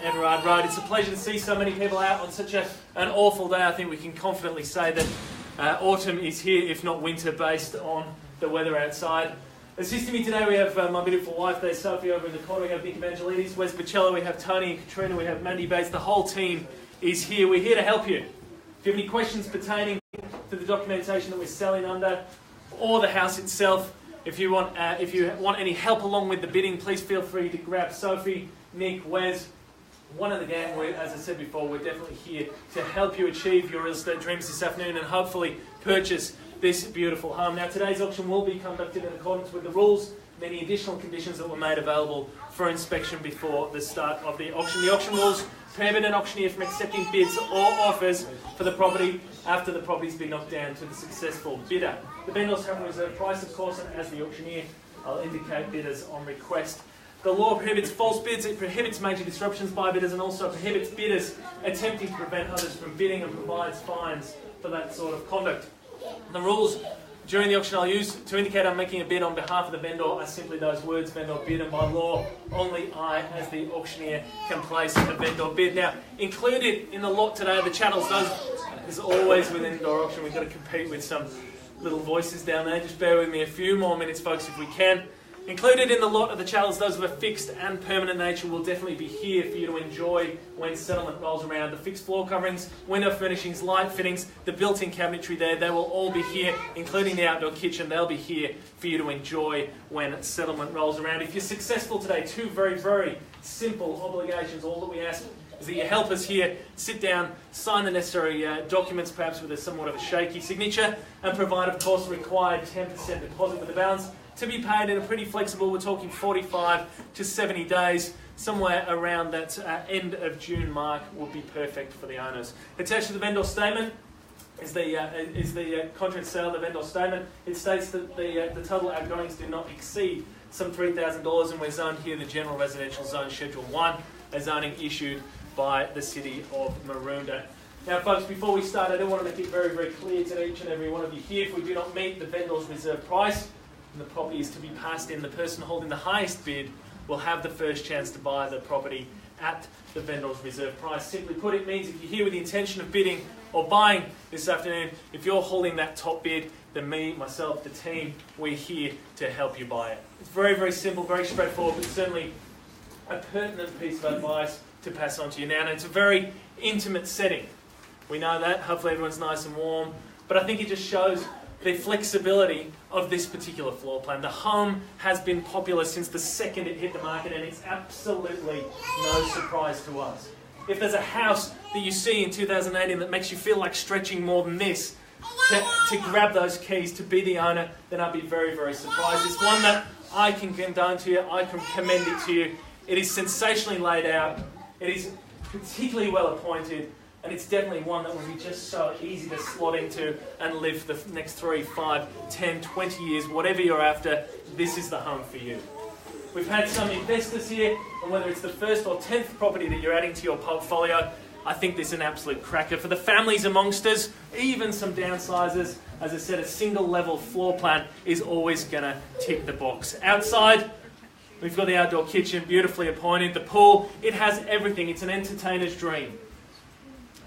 Everard Road. It's a pleasure to see so many people out on such an awful day. I think we can confidently say that autumn is here, if not winter, based on the weather outside. Assisting me today we have my beautiful wife there, Sophie, over in the corner. We have Nick Evangelides, Wes Bocello, we have Tony and Katrina, we have Mandy Bates. The whole team is here. We're here to help you. If you have any questions pertaining to the documentation that we're selling under, or the house itself, if you want any help along with the bidding, please feel free to grab Sophie, Nick, Wes, one of the gang. As I said before, we're definitely here to help you achieve your real estate dreams this afternoon and hopefully purchase this beautiful home. Now, today's auction will be conducted in accordance with the rules and any additional conditions that were made available for inspection before the start of the auction. The auction rules prohibit an auctioneer from accepting bids or offers for the property after the property's been knocked down to the successful bidder. The vendors have a reserve price, of course, and as the auctioneer, I'll indicate bidders on request. The law prohibits false bids, it prohibits major disruptions by bidders, and also prohibits bidders attempting to prevent others from bidding, and provides fines for that sort of conduct. The rules during the auction I'll use to indicate I'm making a bid on behalf of the vendor are simply those words, vendor bid, and by law, only I, as the auctioneer, can place a vendor bid. Now, included in the lot today are the chattels. Those, as always with indoor auction, we've got to compete with some little voices down there. Just bear with me a few more minutes, folks, if we can. Included in the lot of the chattels, those of a fixed and permanent nature, will definitely be here for you to enjoy when settlement rolls around. The fixed floor coverings, window furnishings, light fittings, the built-in cabinetry there, they will all be here, including the outdoor kitchen. They'll be here for you to enjoy when settlement rolls around. If you're successful today, two very, very simple obligations. All that we ask is that you help us here, sit down, sign the necessary documents, perhaps with somewhat of a shaky signature, and provide, of course, the required 10% deposit with the balance to be paid in a pretty flexible, we're talking 45 to 70 days, somewhere around that end of June mark would be perfect for the owners. Attached to the vendor statement is the contract sale, the vendor statement. It states that the total outgoings do not exceed some $3,000, and we're zoned here the General Residential Zone Schedule 1, a zoning issued by the City of Maroondah. Now, folks, before we start, I do want to make it very, very clear to each and every one of you here, if we do not meet the vendor's reserve price, and the property is to be passed in, the person holding the highest bid will have the first chance to buy the property at the vendor's reserve price. Simply put, it means if you're here with the intention of bidding or buying this afternoon, if you're holding that top bid, then me, myself, the team, we're here to help you buy it. It's very, very simple, very straightforward, but certainly a pertinent piece of advice to pass on to you now. And it's a very intimate setting. We know that. Hopefully everyone's nice and warm. But I think it just shows the flexibility of this particular floor plan. The home has been popular since the second it hit the market, and it's absolutely no surprise to us. If there's a house that you see in 2018 that makes you feel like stretching more than this to grab those keys to be the owner, then I'd be very, very surprised. It's one that I can condone to you, I can commend it to you. It is sensationally laid out, it is particularly well appointed, and it's definitely one that will be just so easy to slot into and live for the next 3, 5, 10, 20 years, whatever you're after, this is the home for you. We've had some investors here, and whether it's the first or 10th property that you're adding to your portfolio, I think this is an absolute cracker. For the families amongst us, even some downsizers, as I said, a single level floor plan is always going to tick the box. Outside, we've got the outdoor kitchen, beautifully appointed. The pool, it has everything. It's an entertainer's dream.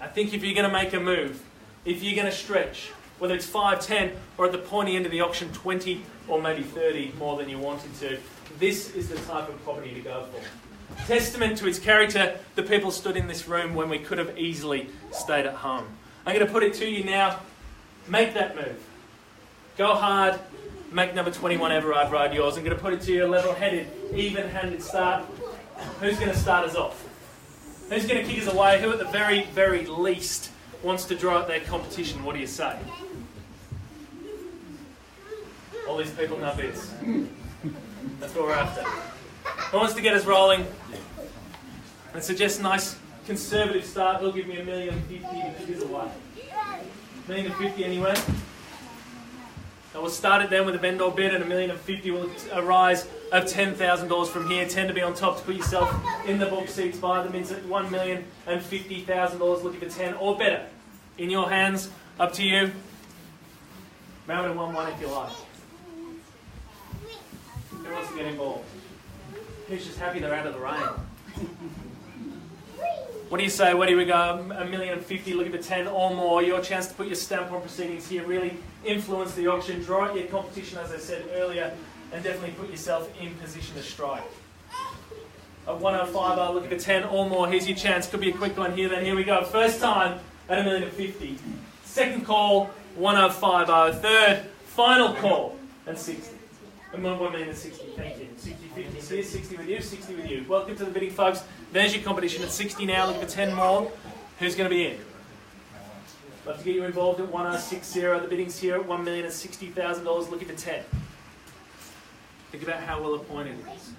I think if you're going to make a move, if you're going to stretch, whether it's 5, 10, or at the pointy end of the auction, 20 or maybe 30 more than you wanted to, this is the type of property to go for. Testament to its character, the people stood in this room when we could have easily stayed at home. I'm going to put it to you now, make that move. Go hard, make number 21 Everard Road yours. I'm going to put it to you, a level-headed, even-handed start. Who's going to start us off? Who's going to kick us away? Who at the very, very least wants to draw out their competition? What do you say? All these people know bids. That's what we're after. Who wants to get us rolling and suggest a nice conservative start? He'll give me $1,050,000 to kick us away. $1,050,000 anyway. So we'll start it then with a vendor bid, and $1,050,000 will arise of $10,000 from here. 10 to be on top to put yourself in the book seats. Buy them in at $1,050,000. Looking for 10 or better. In your hands, up to you. Round in 1-1 if you like. Who wants to get involved? Who's just happy they're out of the rain? What do you say? Where do we go? $1,050,000, looking for 10 or more. Your chance to put your stamp on proceedings here. Really influence the auction. Draw out your competition, as I said earlier, and definitely put yourself in position to strike. At 105, looking for 10 or more. Here's your chance. Could be a quick one here. Then here we go. First time at $1,050,000. Second call, 105. Third, final call, and 60. And 1,060,000. Thank you. 60, 50. So here's 60 with you. 60 with you. Welcome to the bidding, folks. There's your competition at 60 now. Looking for 10 more. Who's going to be in? Love to get you involved at 1,060. The bidding's here at $1,060,000. Looking for 10. Think about how well appointed it is.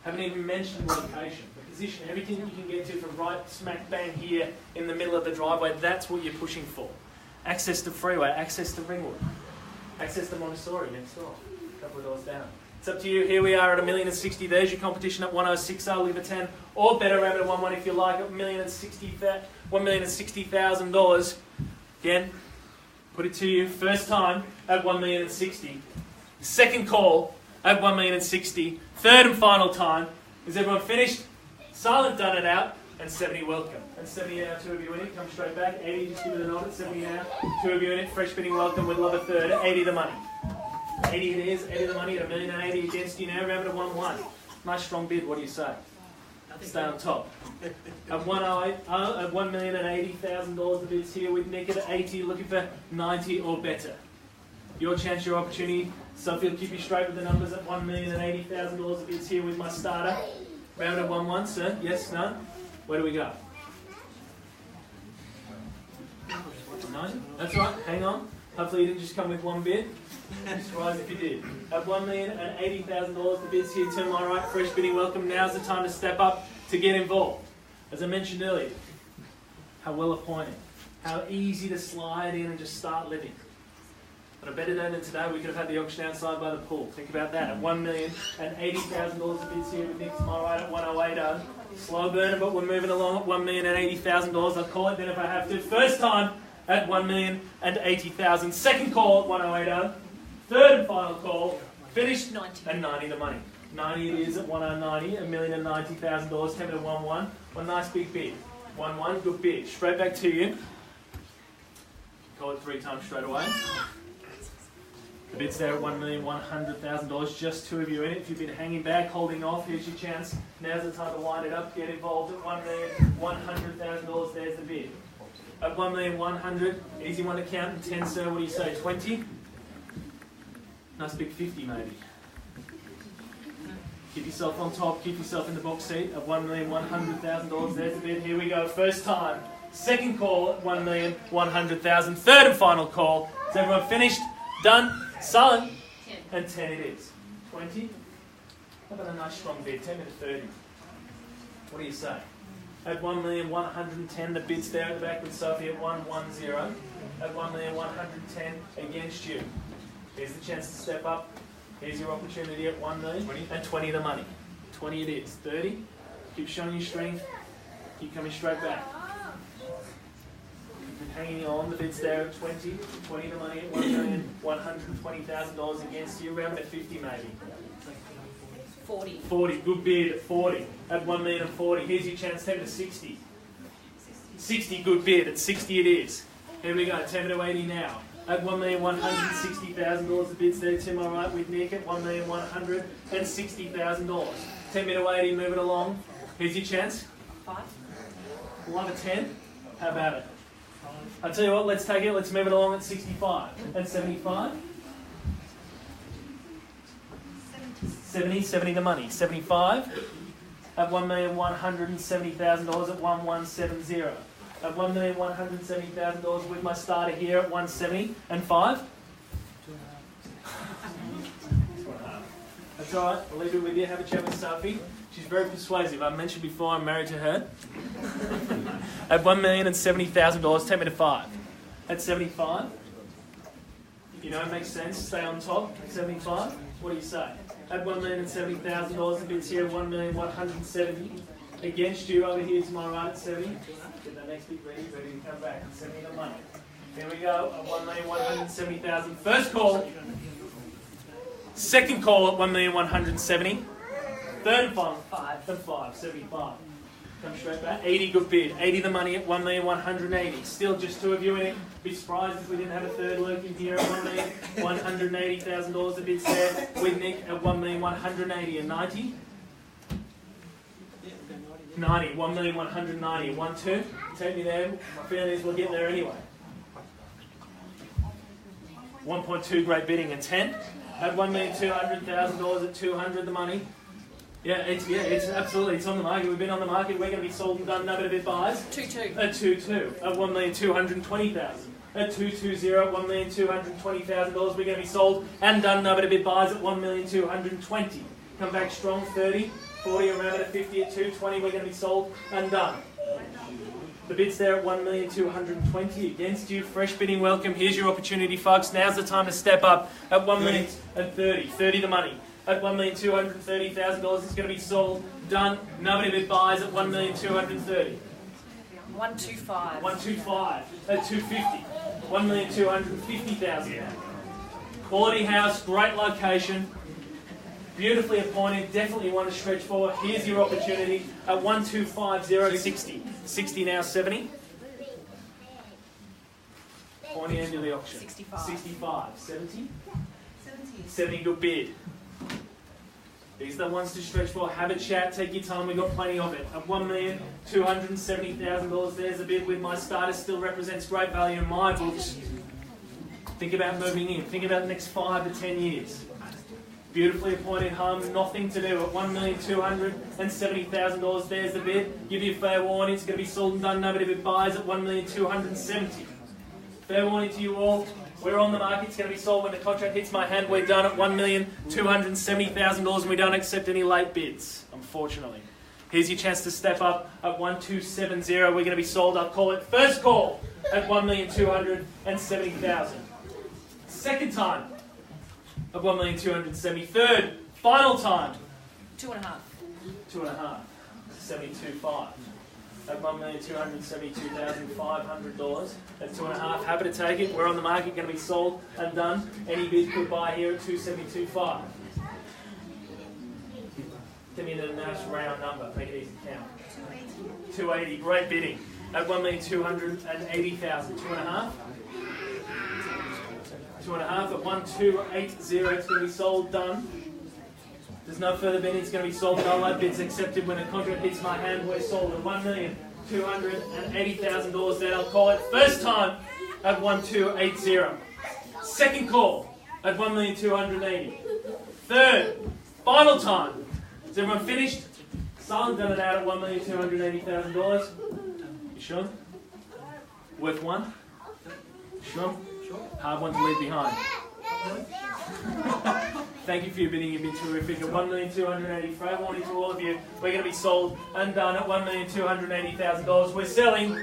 Haven't even mentioned location, the position, everything you can get to from right smack bang here in the middle of the driveway. That's what you're pushing for. Access to freeway, access to Ringwood, access to Montessori next door, a couple of doors down. It's up to you. Here we are at $1,060,000. There's your competition at 106. I'll leave a 10 or better. Around at 1-1 if you like. At $1,060,000. Again, put it to you. First time at $1,060,000. Second call at $1,060,000. Third and final time. Is everyone finished? Silent, done it out. And 70, welcome. And 70 now, 2 of you in it. Come straight back. 80, just give it a nod at 70 now. 2 of you in it. Fresh bidding, welcome. We'd love a third. 80 the money. 80 it is. 80 the money at $1,080,000 against you now. Round at 1-1. Nice strong bid. What do you say? Stay on top. At 108, at $1,080,000 the bid's here with Nick at 80, looking for 90 or better. Your chance, your opportunity. Suffield, keep you straight with the numbers at $1,080,000 the bid's here with my starter. Round at 1-1, sir. Yes, no? Where do we go? 90? That's right. Hang on. Hopefully you didn't just come with one bid. Surprised if you did. At $1,080,000 the bid's here to my right. Fresh bidding, welcome. Now's the time to step up to get involved. As I mentioned earlier, how well appointed, how easy to slide in and just start living. But a better day than today, we could have had the auction outside by the pool. Think about that. At $1,080,000 the bid's here with Nick to my right at 108. Slow burner, but we're moving along at $1,080,000. I'll call it then if I have to. First time at $1,080,000. Second call at 108. Third and final call. Finished 90. And 90 the money. 90 it is at 190. $1,090,000. 10 to 1-1. One nice big bid. 1-1. Good bid. Straight back to you. Call it 3 times straight away. The bid's there at $1,100,000. Just 2 of you in it. If you've been hanging back, holding off, here's your chance. Now's the time to wind it up. Get involved at $1,100,000. There's the bid. At $1,100,000, easy one to count. And 10, sir. What do you say? 20? Nice big 50, maybe. Keep yourself on top. Keep yourself in the box seat. At $1,100,000. There's the bid. Here we go. First time. Second call at $1,100,000. Third and final call. Is everyone finished? Done? Silent? 10. And 10 it is. 20? How about a nice strong bid? 10 to 30. What do you say? At $1,110,000, the bid's there at the back with Sophie at 110. At $1,110,000 against you. Here's the chance to step up. Here's your opportunity at $1,000,000 and 20 the money. 20 it is. 30. Keep showing your strength. Keep coming straight back. Hanging on, the bid's there at 20. 20 the money at $1,120,000 against you. Round at 50 maybe. 40. 40, good bid at 40. At $1,040,000. Here's your chance, 10 to 60. 60, good bid. At 60 it is. Here we go, 10 to 80 now. At $1,160,000, the bid's there to my right with Nick at $1,160,000. 10 to 80, move it along. Here's your chance. 5. Love a 10. How about it? I'll tell you what, let's take it. Let's move it along at 65. At 75. 70 the money. 75. At $1,170,000 at 1170. At $1,170,000 with my starter here at 170 and 5. That's all right. I'll leave it with you. Have a chat with Sophie. She's very persuasive. I mentioned before I'm married to her. At $1,070,000, 10 to 5. At 75. You know, it makes sense. Stay on top. At 75. What do you say? At $1,070,000, the bid's here at $1,170,000 against you over here to my right at 70. Get that next bit ready to come back. 70 the money. Here we go. At $1,170,000. First call. Second call at $1,170,000. Third and final. 5 and 5. 75. Come straight back. 80, good bid. 80 the money at 1,180,000. Still just two of you in it. Be surprised if we didn't have a third lurking here at $1,180,000 a bid there with Nick at 1,180,000 and 90. 90, 1,190,000. 1, 2. Take me there. My feeling is we'll get there anyway. 1.2, great bidding, and 10. At $1,200,000 at 200 the money. It's absolutely, it's on the market. We've been on the market. We're going to be sold and done. No better bid buys. 2-2. At 2-2. At 1,220,000. At 220 at $1,220,000. We're going to be sold and done. No better bid buys at 1,220,000. Come back strong. 30, 40 around at 50 at 220. We're going to be sold and done. The bid's there at 1,220,000 against you. Fresh bidding welcome. Here's your opportunity, folks. Now's the time to step up at 1,030,000. 30 the money. At $1,230,000, it's going to be sold, done. Nobody bid buys at 1,230,000. 125. 125 at 250. 1,250,000. Quality house, great location, beautifully appointed. Definitely want to stretch forward. Here's your opportunity at 1,250 at 60. 60 now 70. Pointy end of the auction. 65. 65. 70. 70 good bid. These are the ones to stretch for. Have a chat, take your time, we've got plenty of it. At $1,270,000, there's a bid with my starter, still represents great value in my books. Think about moving in, think about the next 5 to 10 years. Beautifully appointed home, nothing to do. At $1,270,000, there's the bid. Give you a fair warning, it's going to be sold and done, nobody bid buys at $1,270,000. Fair warning to you all. We're on the market. It's going to be sold when the contract hits my hand. We're done at $1,270,000 and we don't accept any late bids, unfortunately. Here's your chance to step up at 1,270. We're going to be sold. I'll call it first call at 1,270,000. Second time at 1,270,000. Third, final time. 2.5. 2.5. 72.5. At $1,272,500 at 2.5. Happy to take it. We're on the market, going to be sold and done. Any bid could buy here at 272.5. Give me the nice round number. Make it easy to count. 280. Great bidding. At $1,280,000. 2.5. 2.5 at 1,280. It's going to be sold, done. There's no further bidding. It's going to be sold. No late bids accepted. When the contract hits my hand, we're sold at $1,280,000. Then I'll call it first time at 1,280. Second call at 1,280,000. Third, final time. Is everyone finished? Silent done it out at $1,280,000. You sure? Worth one? Sure? Hard one to leave behind. Thank you for your bidding. You've been terrific. At $1,280,000. Fair warning to all of you. We're going to be sold and done at $1,280,000. We're selling.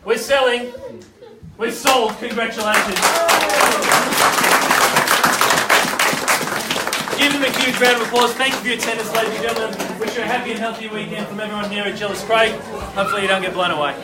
We're selling. We're sold. Congratulations. Give them a huge round of applause. Thank you for your attendance, ladies and gentlemen. Wish you a happy and healthy weekend from everyone here at Gilles Craig. Hopefully you don't get blown away.